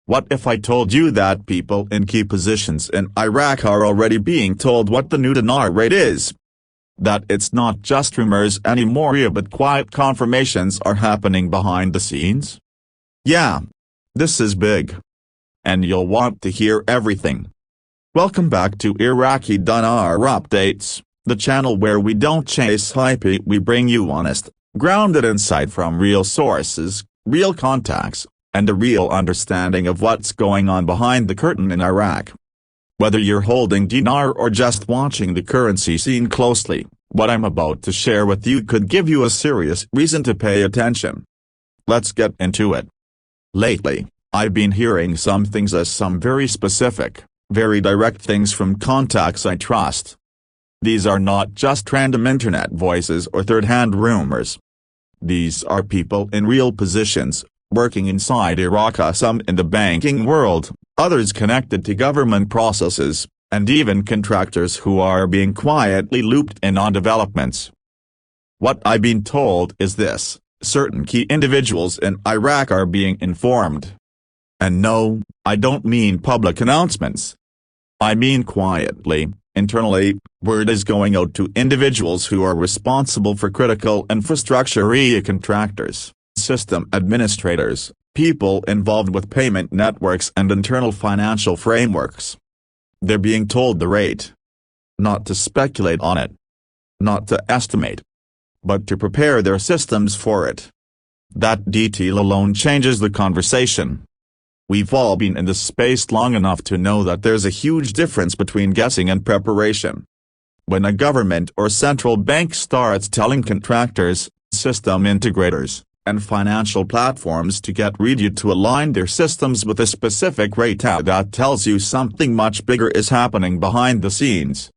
What if I told you that people in key positions in Iraq are already being told what the new dinar rate is? That it's not just rumors anymore but quiet confirmations are happening behind the scenes? Yeah. This is big. And you'll want to hear everything. Welcome back to Iraqi Dinar Updates, the channel where we don't chase hype, we bring you honest, grounded insight from real sources, real contacts, and a real understanding of what's going on behind the curtain in Iraq. Whether you're holding dinar or just watching the currency scene closely, what I'm about to share with you could give you a serious reason to pay attention. Let's get into it. Lately, I've been hearing some very specific, very direct things from contacts I trust. These are not just random internet voices or third-hand rumors. These are people in real positions, working inside Iraq, some in the banking world, others connected to government processes, and even contractors who are being quietly looped in on developments. What I've been told is this: certain key individuals in Iraq are being informed. And no, I don't mean public announcements. I mean quietly, internally, word is going out to individuals who are responsible for critical infrastructure, contractors, system administrators, people involved with payment networks and internal financial frameworks. They're being told the rate. Not to speculate on it. Not to estimate. But to prepare their systems for it. That detail alone changes the conversation. We've all been in this space long enough to know that there's a huge difference between guessing and preparation. When a government or central bank starts telling contractors, system integrators, and financial platforms to get ready to align their systems with a specific rate, that tells you something much bigger is happening behind the scenes.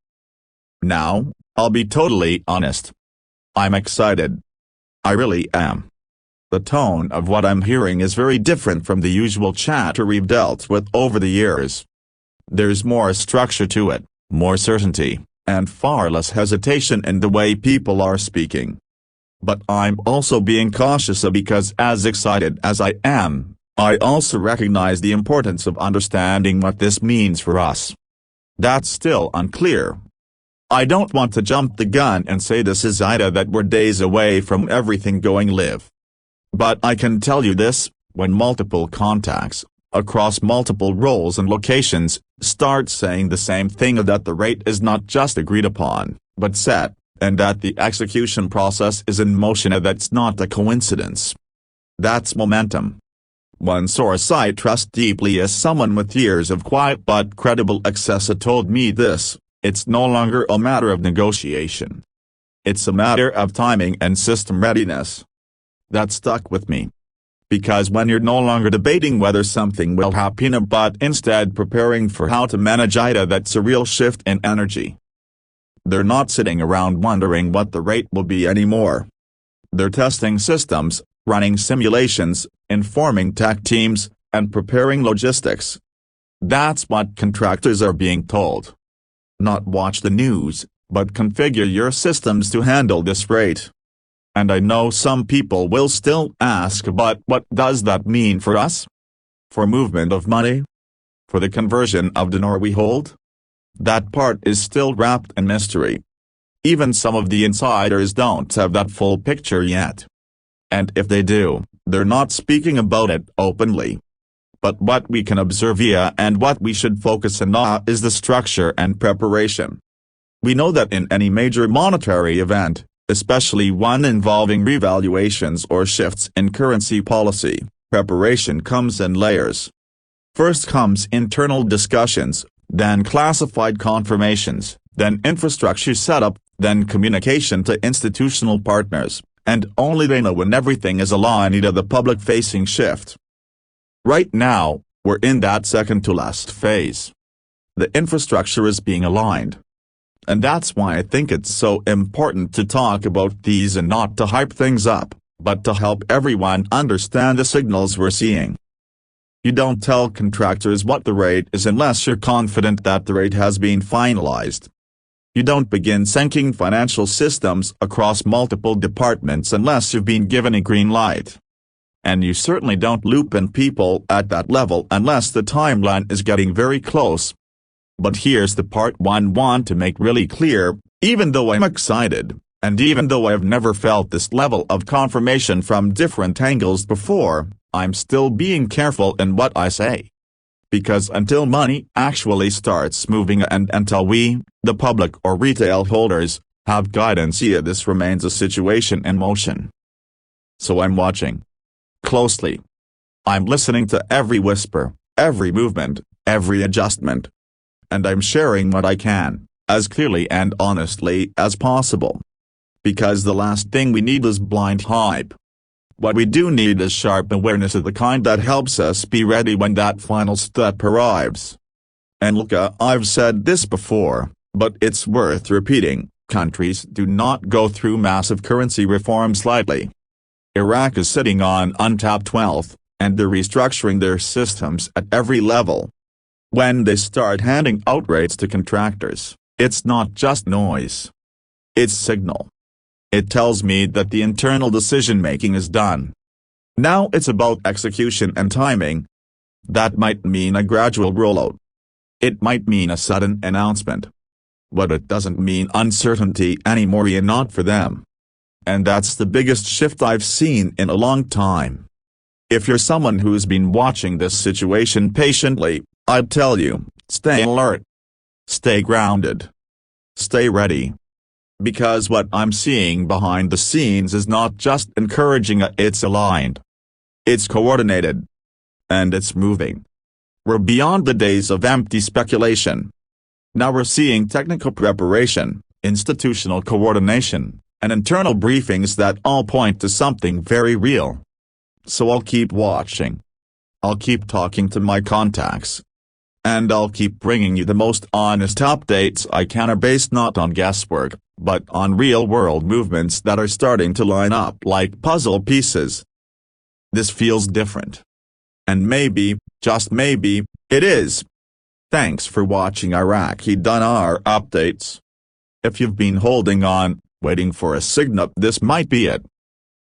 Now, I'll be totally honest. I'm excited. I really am. The tone of what I'm hearing is very different from the usual chatter we've dealt with over the years. There's more structure to it, more certainty, and far less hesitation in the way people are speaking. But I'm also being cautious because as excited as I am, I also recognize the importance of understanding what this means for us. That's still unclear. I don't want to jump the gun and say this is either that we're days away from everything going live. But I can tell you this: when multiple contacts, across multiple roles and locations, start saying the same thing, that the rate is not just agreed upon, but set, and that the execution process is in motion, that's not a coincidence. That's momentum. One source I trust deeply is someone with years of quiet but credible access told me this: it's no longer a matter of negotiation. It's a matter of timing and system readiness. That stuck with me. Because when you're no longer debating whether something will happen but instead preparing for how to manage it, that's a real shift in energy. They're not sitting around wondering what the rate will be anymore. They're testing systems, running simulations, informing tech teams, and preparing logistics. That's what contractors are being told. Not watch the news, but configure your systems to handle this rate. And I know some people will still ask, but what does that mean for us? For movement of money? For the conversion of dinar we hold? That part is still wrapped in mystery. Even some of the insiders don't have that full picture yet. And if they do, they're not speaking about it openly. But what we can observe and what we should focus on is the structure and preparation. We know that in any major monetary event, especially one involving revaluations or shifts in currency policy, preparation comes in layers. First comes internal discussions, then classified confirmations, then infrastructure setup, then communication to institutional partners, and only they know when everything is aligned to the public-facing shift. Right now, we're in that second-to-last phase. The infrastructure is being aligned. And that's why I think it's so important to talk about these and not to hype things up, but to help everyone understand the signals we're seeing. You don't tell contractors what the rate is unless you're confident that the rate has been finalized. You don't begin syncing financial systems across multiple departments unless you've been given a green light. And you certainly don't loop in people at that level unless the timeline is getting very close. But here's the part I want to make really clear: even though I'm excited, and even though I've never felt this level of confirmation from different angles before, I'm still being careful in what I say. Because until money actually starts moving and until we, the public or retail holders, have guidance, this remains a situation in motion. So I'm watching closely. I'm listening to every whisper, every movement, every adjustment. And I'm sharing what I can, as clearly and honestly as possible. Because the last thing we need is blind hype. What we do need is sharp awareness of the kind that helps us be ready when that final step arrives. And look, I've said this before, but it's worth repeating: countries do not go through massive currency reforms lightly. Iraq is sitting on untapped wealth, and they're restructuring their systems at every level. When they start handing out rates to contractors, it's not just noise. It's signal. It tells me that the internal decision-making is done. Now it's about execution and timing. That might mean a gradual rollout. It might mean a sudden announcement. But it doesn't mean uncertainty anymore, not for them. And that's the biggest shift I've seen in a long time. If you're someone who's been watching this situation patiently, I'd tell you, stay alert. Stay grounded. Stay ready. Because what I'm seeing behind the scenes is not just encouraging, it's aligned. It's coordinated. And it's moving. We're beyond the days of empty speculation. Now we're seeing technical preparation, institutional coordination, and internal briefings that all point to something very real. So I'll keep watching. I'll keep talking to my contacts. And I'll keep bringing you the most honest updates I can, based not on guesswork, but on real-world movements that are starting to line up like puzzle pieces. This feels different. And maybe, just maybe, it is. Thanks for watching Iraqi Dinar Updates. If you've been holding on, waiting for a signal, this might be it.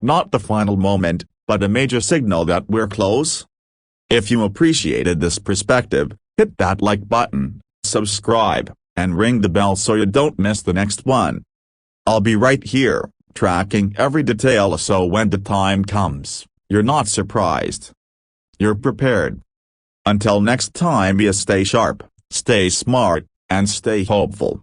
Not the final moment, but a major signal that we're close. If you appreciated this perspective, hit that like button, subscribe, and ring the bell so you don't miss the next one. I'll be right here, tracking every detail, so when the time comes, you're not surprised. You're prepared. Until next time, you stay sharp, stay smart, and stay hopeful.